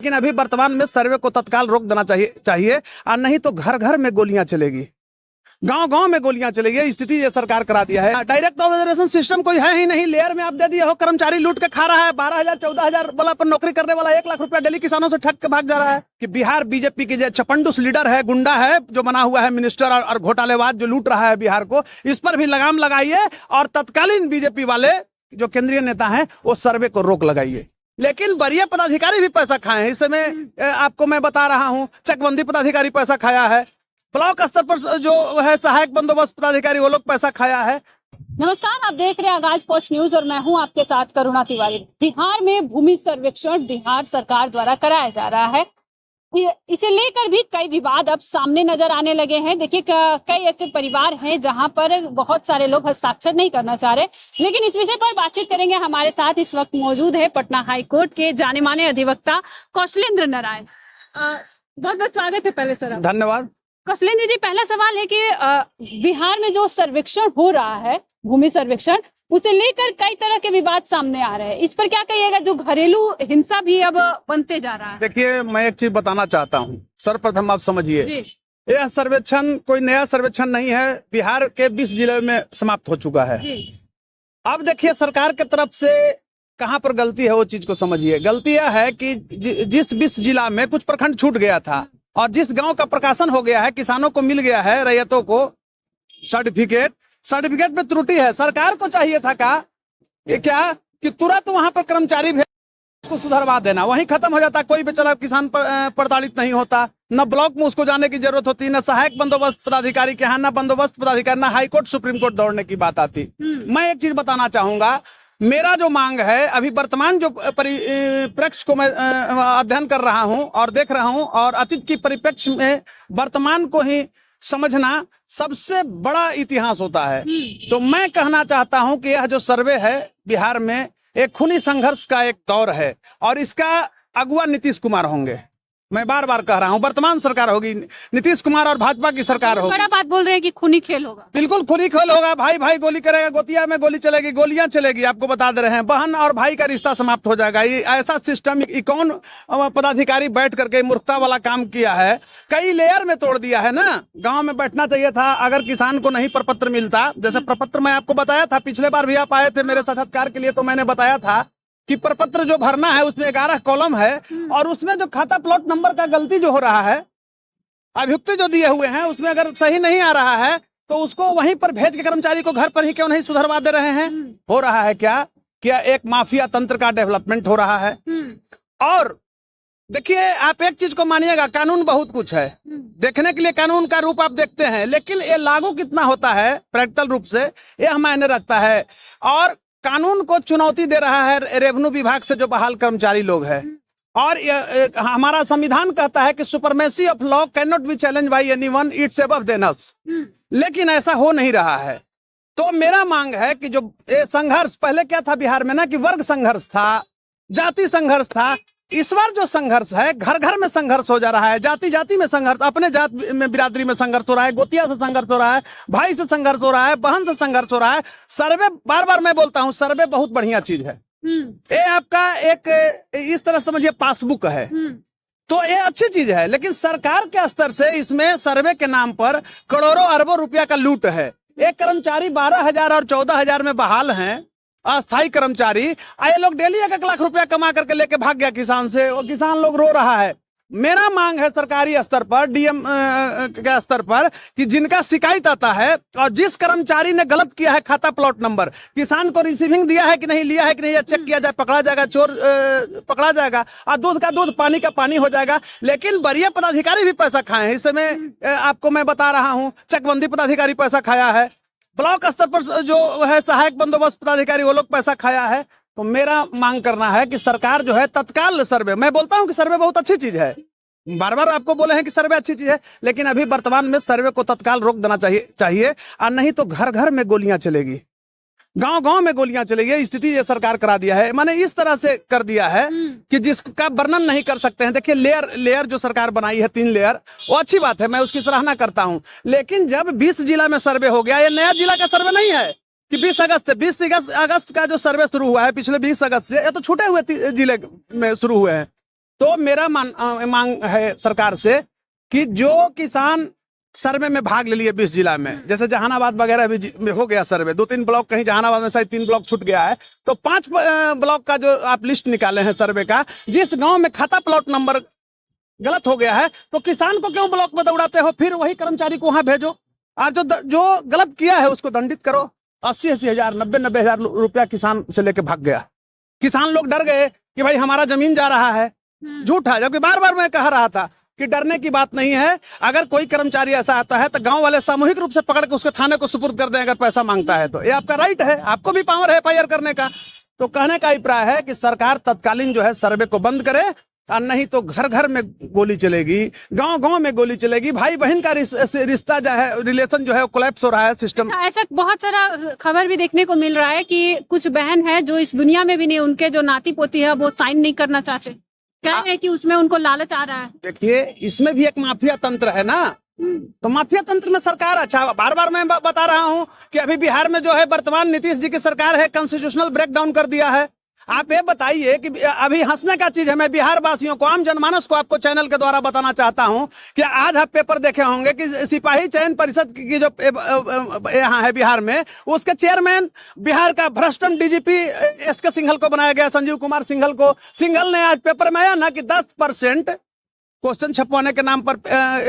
लेकिन अभी वर्तमान में सर्वे को तत्काल रोक देना चाहिए और नहीं तो घर घर में गोलियां चलेगी, गांव गांव में गोलियां चलेगी। स्थिति ये सरकार करा दिया है। डायरेक्ट ऑब्जर्वेशन सिस्टम कोई है ही नहीं। लेयर में आप दे दिए हो, कर्मचारी लूट के खा रहा है। 12,000 14,000 वाला पर नौकरी करने वाला 1 लाख रुपया डेली किसानों से ठग के भाग जा रहा है। कि बिहार बीजेपी के जो चपंडुस लीडर है, गुंडा है, जो बना हुआ है मिनिस्टर और घोटालेबाज जो लूट रहा है बिहार को, इस पर भी लगाम लगाइए और तत्कालीन बीजेपी वाले जो केंद्रीय नेता हैं वो सर्वे को रोक लगाइए। लेकिन वरीय पदाधिकारी भी पैसा खाए हैं। इस समय आपको मैं बता रहा हूं, चकबंदी पदाधिकारी पैसा खाया है, ब्लॉक स्तर पर जो है सहायक बंदोबस्त पदाधिकारी वो लोग पैसा खाया है। नमस्कार, आप देख रहे हैं आगाज पोस्ट न्यूज और मैं हूं आपके साथ करुणा तिवारी। बिहार में भूमि सर्वेक्षण बिहार सरकार द्वारा कराया जा रहा है। इसे लेकर भी कई विवाद अब सामने नजर आने लगे हैं। देखिए, कई ऐसे परिवार हैं जहां पर बहुत सारे लोग हस्ताक्षर नहीं करना चाह रहे, लेकिन इस विषय पर बातचीत करेंगे। हमारे साथ इस वक्त मौजूद है पटना हाईकोर्ट के जाने माने अधिवक्ता कौशलेंद्र नारायण। बहुत बहुत स्वागत है पहले सर। धन्यवाद। कौशलेंद्र जी, पहला सवाल है कि बिहार में जो सर्वेक्षण हो रहा है, भूमि सर्वेक्षण, उसे लेकर कई तरह के विवाद सामने आ रहे हैं। इस पर क्या कहिएगा? जो घरेलू हिंसा भी अब बनते जा रहा है। देखिए, मैं एक चीज बताना चाहता हूँ। सर्वप्रथम आप समझिए, यह सर्वेक्षण कोई नया सर्वेक्षण नहीं है। बिहार के 20 जिले में समाप्त हो चुका है। अब देखिए, सरकार की तरफ से कहाँ पर गलती है वो चीज को समझिए। गलती यह है कि जिस 20 जिला में कुछ प्रखंड छूट गया था और जिस गांव का प्रकाशन हो गया है, किसानों को मिल गया है, रैयतों को सर्टिफिकेट में त्रुटि है। सरकार को चाहिए था क्या कि तुरंत वहां पर कर्मचारी भेज उसको सुधरवा देना, वहीं खत्म हो जाता। कोई बेचारा किसान प्रताड़ित नहीं होता। न ब्लॉक में उसको जाने की जरूरत होती, न सहायक बंदोबस्त पदाधिकारी के यहाँ, न बंदोबस्त पदाधिकारी, न हाईकोर्ट सुप्रीम कोर्ट दौड़ने की बात आती। मैं एक चीज बताना चाहूंगा, मेरा जो मांग है, अभी वर्तमान जो परिप्रेक्ष्य को मैं अध्ययन कर रहा हूं और देख रहा हूं, और अतीत की परिप्रेक्ष्य में वर्तमान को ही समझना सबसे बड़ा इतिहास होता है। तो मैं कहना चाहता हूं कि यह जो सर्वे है बिहार में एक खूनी संघर्ष का एक दौर है और इसका अगुवा नीतीश कुमार होंगे। मैं बार बार कह रहा हूं, वर्तमान सरकार होगी, नीतीश कुमार और भाजपा की सरकार होगी। बड़ा बात बोल रहे हैं कि खूनी खेल होगा। बिल्कुल खूनी खेल होगा। भाई भाई गोली करेगा, गोतिया में गोली चलेगी, गोलियां चलेगी। आपको बता दे रहे हैं, बहन और भाई का रिश्ता समाप्त हो जाएगा। ये ऐसा सिस्टम कौन पदाधिकारी बैठ करके मूर्खता वाला काम किया है, कई लेयर में तोड़ दिया है ना। गाँव में बैठना चाहिए था। अगर किसान को नहीं प्रपत्र मिलता, जैसे प्रपत्र मैं आपको बताया था, पिछले बार भी आप आए थे मेरे साक्षात्कार के लिए, तो मैंने बताया था कि प्रपत्र जो भरना है उसमें 11 कॉलम है और उसमें जो खाता प्लॉट नंबर का गलती जो हो रहा है, अभियुक्त जो दिए हुए हैं उसमें अगर सही नहीं आ रहा है तो उसको वहीं पर भेज के कर्मचारी को घर पर ही क्यों नहीं सुधरवा दे रहे हैं? हो रहा है क्या एक माफिया तंत्र का डेवलपमेंट हो रहा है। और देखिए, आप एक चीज को मानिएगा, कानून बहुत कुछ है। देखने के लिए कानून का रूप आप देखते हैं, लेकिन ये लागू कितना होता है प्रैक्टिकल रूप से, यह मायने रखता है। और कानून को चुनौती दे रहा है रेवेन्यू विभाग से जो बहाल कर्मचारी लोग हैं। और हमारा संविधान कहता है कि supremacy of law can not be challenge by anyone, it's above than us. लेकिन ऐसा हो नहीं रहा है। तो मेरा मांग है कि जो ये संघर्ष पहले क्या था बिहार में ना, कि वर्ग संघर्ष था, जाति संघर्ष था। इस बार जो संघर्ष है, घर घर में संघर्ष हो जा रहा है। जाति जाति में संघर्ष, अपने जात में बिरादरी में संघर्ष हो रहा है, गोतिया से संघर्ष हो रहा है, भाई से संघर्ष हो रहा है, बहन से संघर्ष हो रहा है। सर्वे, बार बार मैं बोलता हूं, सर्वे बहुत बढ़िया चीज है। ये आपका एक इस तरह समझिए पासबुक है, तो ये अच्छी चीज है। लेकिन सरकार के स्तर से इसमें सर्वे के नाम पर करोड़ों अरबों रुपया का लूट है। एक कर्मचारी 12,000 और 14,000 में बहाल हैं, अस्थायी कर्मचारी। ये लोग डेली 1 लाख रुपया कमा करके लेके भाग गया किसान से, और किसान लोग रो रहा है। मेरा मांग है सरकारी स्तर पर, डीएम के स्तर पर, कि जिनका शिकायत आता है और जिस कर्मचारी ने गलत किया है खाता प्लॉट नंबर, किसान को रिसीविंग दिया है कि नहीं, लिया है कि नहीं, चेक किया जाए, पकड़ा जाएगा, चोर पकड़ा जाएगा और दूध का दूध, पानी का पानी हो जाएगा। लेकिन वरीय पदाधिकारी भी पैसा खाए हैं। इस समय आपको मैं बता रहा हूँ, चकबंदी पदाधिकारी पैसा खाया है, ब्लॉक स्तर पर जो है सहायक बंदोबस्त पदाधिकारी वो लोग पैसा खाया है। तो मेरा मांग करना है कि सरकार जो है तत्काल सर्वे, मैं बोलता हूं कि सर्वे बहुत अच्छी चीज है, बार बार आपको बोले हैं कि सर्वे अच्छी चीज है, लेकिन अभी वर्तमान में सर्वे को तत्काल रोक देना चाहिए और नहीं तो घर घर में गोलियां चलेगी, गांव गांव में गोलियां चलेगी। स्थिति ये सरकार करा दिया है। मैंने इस तरह से कर दिया है कि जिसका वर्णन नहीं कर सकते हैं। देखिए, लेयर जो सरकार बनाई है, 3 लेयर, वो अच्छी बात है, मैं उसकी सराहना करता हूं। लेकिन जब 20 जिला में सर्वे हो गया, ये नया जिला का सर्वे नहीं है कि 20 अगस्त का जो सर्वे शुरू हुआ है, पिछले 20 अगस्त से, ये तो छूटे हुए जिले में शुरू हुए हैं। तो मेरा मांग है सरकार से कि जो किसान सर्वे में भाग ले लिए 20 जिला में, जैसे जहानाबाद वगैरह भी में हो गया सर्वे, 2-3 ब्लॉक, कहीं जहानाबाद में शायद 3 ब्लॉक छूट गया है, तो 5 ब्लॉक का जो आप लिस्ट निकाले हैं सर्वे का, जिस गांव में खाता प्लॉट नंबर गलत हो गया है तो किसान को क्यों ब्लॉक में दौड़ाते हो? फिर वही कर्मचारी को वहां भेजो, और जो गलत किया है उसको दंडित करो। 80-80 हजार, 90-90 हजार रुपया किसान से लेके भाग गया। किसान लोग डर गए कि भाई हमारा जमीन जा रहा है। झूठा, जबकि बार बार मैं कह रहा था कि डरने की बात नहीं है। अगर कोई कर्मचारी ऐसा आता है तो गांव वाले सामूहिक रूप से पकड़ के उसके थाने को सुपुर्द कर दें अगर पैसा मांगता है तो। ये आपका राइट है, आपको भी पावर है FIR करने का। तो कहने का अभिप्राय है कि सरकार तत्कालीन जो है सर्वे को बंद करे, और नहीं तो घर घर में गोली चलेगी, गांव गांव में गोली चलेगी। भाई बहन का रिश्ता जो है, रिलेशन जो है, कोलैप्स हो रहा है सिस्टम। ऐसा बहुत सारा खबर भी देखने को मिल रहा है कि कुछ बहन है जो इस दुनिया में भी नहीं, उनके जो नाती पोती है वो साइन नहीं करना चाहते, क्या है कि उसमें उनको लालच आ रहा है। देखिए, इसमें भी एक माफिया तंत्र है ना, तो माफिया तंत्र में सरकार, अच्छा बार बार मैं बता रहा हूं कि अभी बिहार में जो है वर्तमान नीतीश जी की सरकार है, कॉन्स्टिट्यूशनल ब्रेकडाउन कर दिया है। आप ये बताइए कि अभी हंसने का चीज है, मैं बिहार वासियों को, आम जनमानस को आपको चैनल के द्वारा बताना चाहता हूं कि आज आप पेपर देखे होंगे कि सिपाही चयन परिषद की जो यहाँ है बिहार में, उसके चेयरमैन बिहार का भ्रष्टम DGP SK सिंघल को बनाया गया, संजीव कुमार सिंघल को। सिंघल ने आज पेपर में आया ना कि 10% क्वेश्चन छपवाने के नाम पर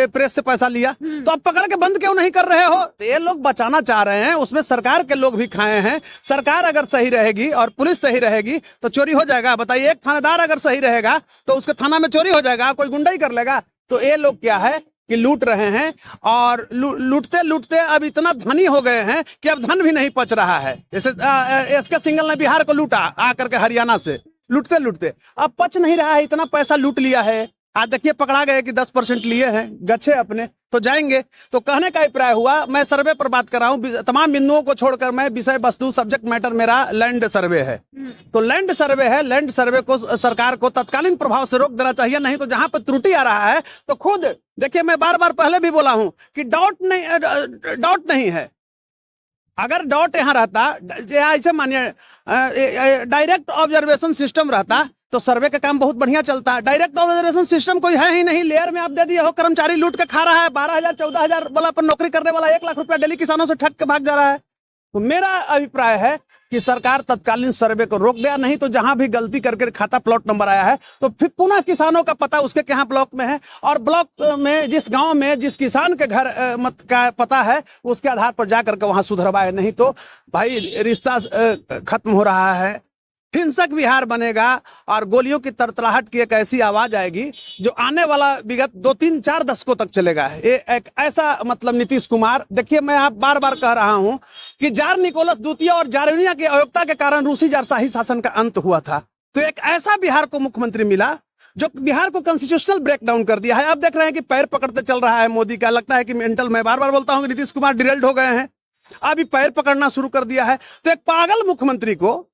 प्रेस से पैसा लिया, तो आप पकड़ के बंद क्यों नहीं कर रहे हो? तो ये लोग बचाना चाह रहे हैं, उसमें सरकार के लोग भी खाए हैं। सरकार अगर सही रहेगी और पुलिस सही रहेगी तो चोरी हो जाएगा। बताइए, एक थानेदार अगर सही रहेगा तो उसके थाना में चोरी हो जाएगा, कोई गुंडा ही कर लेगा। तो ये लोग क्या है कि लूट रहे हैं, और लूटते लूटते अब इतना धनी हो गए हैं कि अब धन भी नहीं पच रहा है। जैसे SK सिंघल ने बिहार को लूटा आकर के हरियाणा से, लूटते लूटते अब पच नहीं रहा है, इतना पैसा लूट लिया है। आज देखिए पकड़ा गए कि 10% लिए हैं, गच्छे अपने तो जाएंगे। तो कहने का अभिप्राय हुआ, मैं सर्वे पर बात कर रहा हूं, तमाम बिंदुओं को छोड़कर मैं विषय वस्तु सब्जेक्ट मैटर मेरा लैंड सर्वे है। तो लैंड सर्वे है, लैंड सर्वे को सरकार को तत्कालीन प्रभाव से रोक देना चाहिए, नहीं तो जहां पर त्रुटि आ रहा है तो खुद देखिए, मैं बार बार पहले भी बोला हूं कि डॉट नहीं है। अगर डॉट यहाँ रहता, ऐसे मानिए डायरेक्ट ऑब्जर्वेशन सिस्टम रहता तो सर्वे का काम बहुत बढ़िया चलता है। डायरेक्ट ऑब्जर्वेशन सिस्टम कोई है ही नहीं, लेयर में आप दे दिए हो, कर्मचारी लूट के खा रहा है। 12,000 14,000 वाला पर नौकरी करने वाला 1 लाख रुपया डेली किसानों से ठग के भाग जा रहा है। तो मेरा अभिप्राय है कि सरकार तत्कालीन सर्वे को रोक दे, नहीं तो जहां भी गलती करके खाता प्लॉट नंबर आया है तो फिर पुनः किसानों का पता उसके कहाँ ब्लॉक में है, और ब्लॉक में जिस गांव में जिस किसान के घर का पता है उसके आधार पर जाकर के वहां सुधरवाए। नहीं तो भाई रिश्ता खत्म हो रहा है, हिंसक बिहार बनेगा, और गोलियों की तरतराहट की एक ऐसी आवाज आएगी जो आने वाला विगत 2-3-4 दशकों तक चलेगा। ये एक ऐसा मतलब नीतीश कुमार, देखिए मैं आप बार बार कह रहा हूं कि जार निकोलस द्वितीय और जार्जिनिया की अयोग्यता के कारण रूसी जारशाही शासन का अंत हुआ था। तो एक ऐसा बिहार को मुख्यमंत्री मिला जो बिहार को कॉन्स्टिट्यूशनल ब्रेकडाउन कर दिया है। आप देख रहे हैं कि पैर पकड़ते चल रहा है मोदी का, लगता है कि मेंटल, मैं बार बार बोलता हूं कि नीतीश कुमार डिरेल्ड हो गए हैं, अभी पैर पकड़ना शुरू कर दिया है। तो एक पागल मुख्यमंत्री को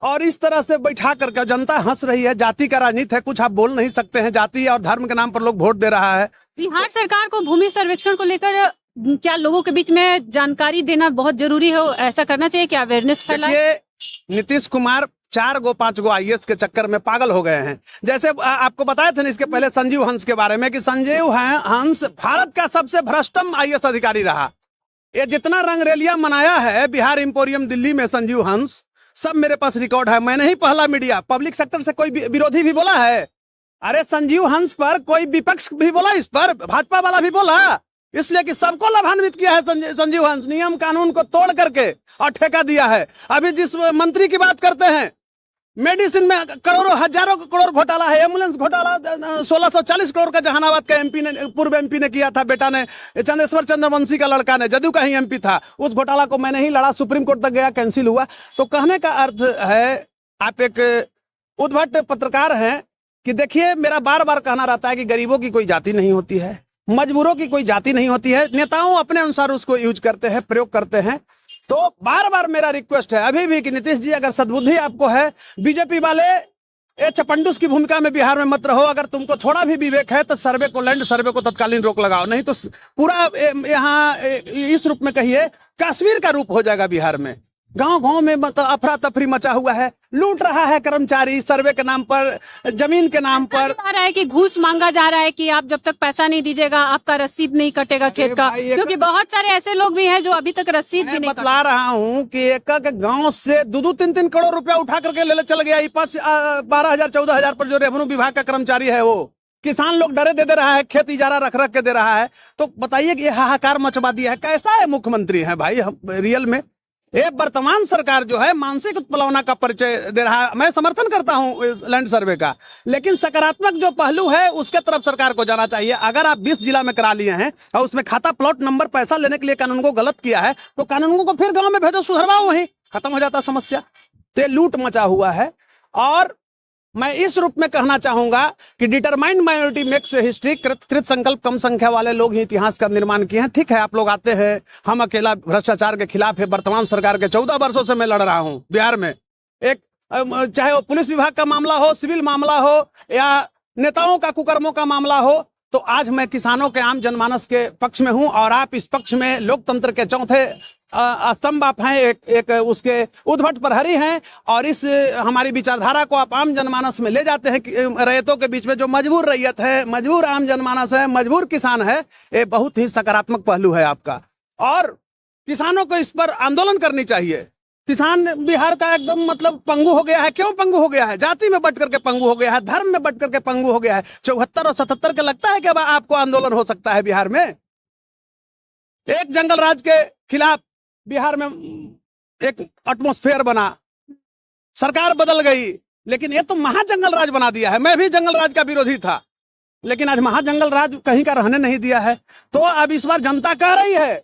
और इस तरह से बैठा करके जनता हंस रही है। जाति का राजनीति है, कुछ आप बोल नहीं सकते हैं, जाति और धर्म के नाम पर लोग वोट दे रहा है। बिहार सरकार को भूमि सर्वेक्षण को लेकर क्या लोगों के बीच में जानकारी देना बहुत जरूरी है, ऐसा करना चाहिए, क्या अवेयरनेस फैलाए? नीतीश कुमार 4 गो 5 गो IAS के चक्कर में पागल हो गए हैं। जैसे आपको बताया था ना इसके पहले संजीव हंस के बारे में कि संजीव हंस भारत का सबसे भ्रष्टम IAS अधिकारी रहा। ये जितना रंगरेलिया मनाया है बिहार इंपोरियम दिल्ली में संजीव हंस, सब मेरे पास रिकॉर्ड है। मैं नहीं पहला मीडिया, पब्लिक सेक्टर से कोई विरोधी भी बोला है। अरे संजीव हंस पर कोई विपक्ष भी बोला, इस पर भाजपा वाला भी बोला, इसलिए कि सबको लाभान्वित किया है संजीव हंस, नियम कानून को तोड़ करके और ठेका दिया है। अभी जिस मंत्री की बात करते हैं, मेडिसिन में करोड़ों हजारों करोड़ घोटाला है, एम्बुलेंस घोटाला 1640 करोड़ का जहानाबाद का MP ने, पूर्व MP ने किया था, बेटा ने, चंदेश्वर चंद्रवंशी का लड़का ने, जदयू का ही MP था। उस घोटाला को मैंने ही लड़ा, सुप्रीम कोर्ट तक गया, कैंसिल हुआ। तो कहने का अर्थ है, आप एक उद्भट पत्रकार हैं कि देखिए मेरा बार बार कहना रहता है कि गरीबों की कोई जाति नहीं होती है, मजबूरों की कोई जाति नहीं होती है। नेताओं अपने अनुसार उसको यूज करते हैं, प्रयोग करते हैं। तो बार बार मेरा रिक्वेस्ट है अभी भी कि नीतीश जी, अगर सद्बुद्धि आपको है, बीजेपी वाले ये चपंडूस की भूमिका में बिहार में मत रहो। अगर तुमको थोड़ा भी विवेक है तो सर्वे को, लैंड सर्वे को तत्कालीन रोक लगाओ, नहीं तो पूरा यहाँ इस रूप में कहिए कश्मीर का रूप हो जाएगा बिहार में। गांव गांव में मतलब अफरा तफरी मचा हुआ है, लूट रहा है कर्मचारी सर्वे के नाम पर, जमीन के नाम पर। आ रहा है कि घूस मांगा जा रहा है कि आप जब तक पैसा नहीं दीजिएगा आपका रसीद नहीं कटेगा खेत का, क्योंकि बहुत सारे ऐसे लोग भी हैं जो अभी तक रसीद भी नहीं बतला रहा हूँ कि एक गांव से 2-3 करोड़ रुपया उठा करके ले चल गया। 12,000 14,000 पर जो रेवेन्यू विभाग का कर्मचारी है वो किसान लोग डरे दे रहा है, खेत इजारा रख रख के दे रहा है। तो बताइए कि ये हाहाकार मचवा दिया है। कैसा है मुख्यमंत्री है भाई रियल में? ये वर्तमान सरकार जो है मानसिक उत्प्लवना का परिचय दे रहा है। मैं समर्थन करता हूं लैंड सर्वे का, लेकिन सकारात्मक जो पहलू है उसके तरफ सरकार को जाना चाहिए। अगर आप 20 जिला में करा लिए हैं और उसमें खाता प्लॉट नंबर पैसा लेने के लिए कानून को गलत किया है तो कानून को फिर गांव में भेजो, सुधरवाओ, वहीं खत्म हो जाता समस्या। तो ये लूट मचा हुआ है। और मैं इस रूप में कहना चाहूंगा कि डिटरमाइंड माइनॉरिटी मेक्स हिस्ट्री, कृत संकल्प कम संख्या वाले लोग ही इतिहास का निर्माण किए हैं। ठीक है, आप लोग आते हैं, हम अकेला भ्रष्टाचार के खिलाफ है। वर्तमान सरकार के 14 वर्षों से मैं लड़ रहा हूं बिहार में। एक चाहे वो पुलिस विभाग का मामला हो, सिविल मामला हो या नेताओं का कुकर्मों का मामला हो, तो आज मैं किसानों के आम जनमानस के पक्ष में हूं और आप इस पक्ष में लोकतंत्र के चौथे स्तंभ आप हैं, एक उसके उद्भट प्रहरी हैं। और इस हमारी विचारधारा को आप आम जनमानस में ले जाते हैं रैयतों के बीच में। जो मजबूर रैयत है, मजबूर आम जनमानस है, मजबूर किसान है, ये बहुत ही सकारात्मक पहलू है आपका। और किसानों को इस पर आंदोलन करनी चाहिए। किसान बिहार का एकदम मतलब पंगु हो गया है। क्यों पंगु हो गया है? जाति में बट करके पंगु हो गया है, धर्म में बट करके पंगु हो गया है। 74 और 77 के लगता है कि अब आपको आंदोलन हो सकता है बिहार में? एक जंगल राज के खिलाफ बिहार में एक एटमॉस्फेयर बना, सरकार बदल गई, लेकिन ये तो महाजंगल राज बना दिया है। मैं भी जंगल राज का विरोधी था, लेकिन आज महाजंगल राज कहीं का रहने नहीं दिया है। तो अब इस बार जनता कह रही है,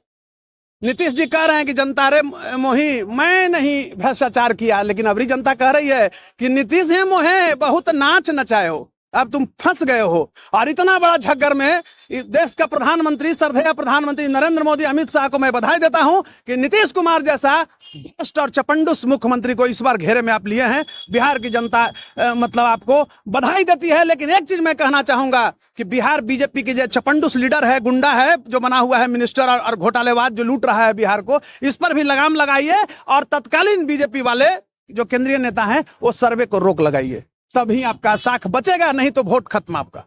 नीतीश जी कह रहे हैं कि जनता रे मोही, मैं नहीं भ्रष्टाचार किया, लेकिन अबरी जनता कह रही है कि नीतीश है मोहे, बहुत नाच नचाए हो, अब तुम फंस गए हो। और इतना बड़ा झग्गर में देश का प्रधानमंत्री, श्रद्धेय प्रधानमंत्री नरेंद्र मोदी, अमित शाह को मैं बधाई देता हूं कि नीतीश कुमार जैसा भ्रष्ट और चपंडुस मुख्यमंत्री को इस बार घेरे में आप लिए हैं। बिहार की जनता मतलब आपको बधाई देती है। लेकिन एक चीज मैं कहना चाहूंगा कि बिहार बीजेपी की जो चपंडुस लीडर है, गुंडा है, जो बना हुआ है मिनिस्टर और घोटालेबाज जो लूट रहा है बिहार को, इस पर भी लगाम लगाइए। और तत्कालीन बीजेपी वाले जो केंद्रीय नेता हैं वो सर्वे को रोक लगाइए, तभी आपका साख बचेगा, नहीं तो वोट खत्म आपका।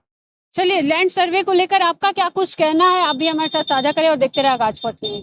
चलिए, लैंड सर्वे को लेकर आपका क्या कुछ कहना है, आप भी हमारे साथ साझा करें और देखते रहे आगाज 14।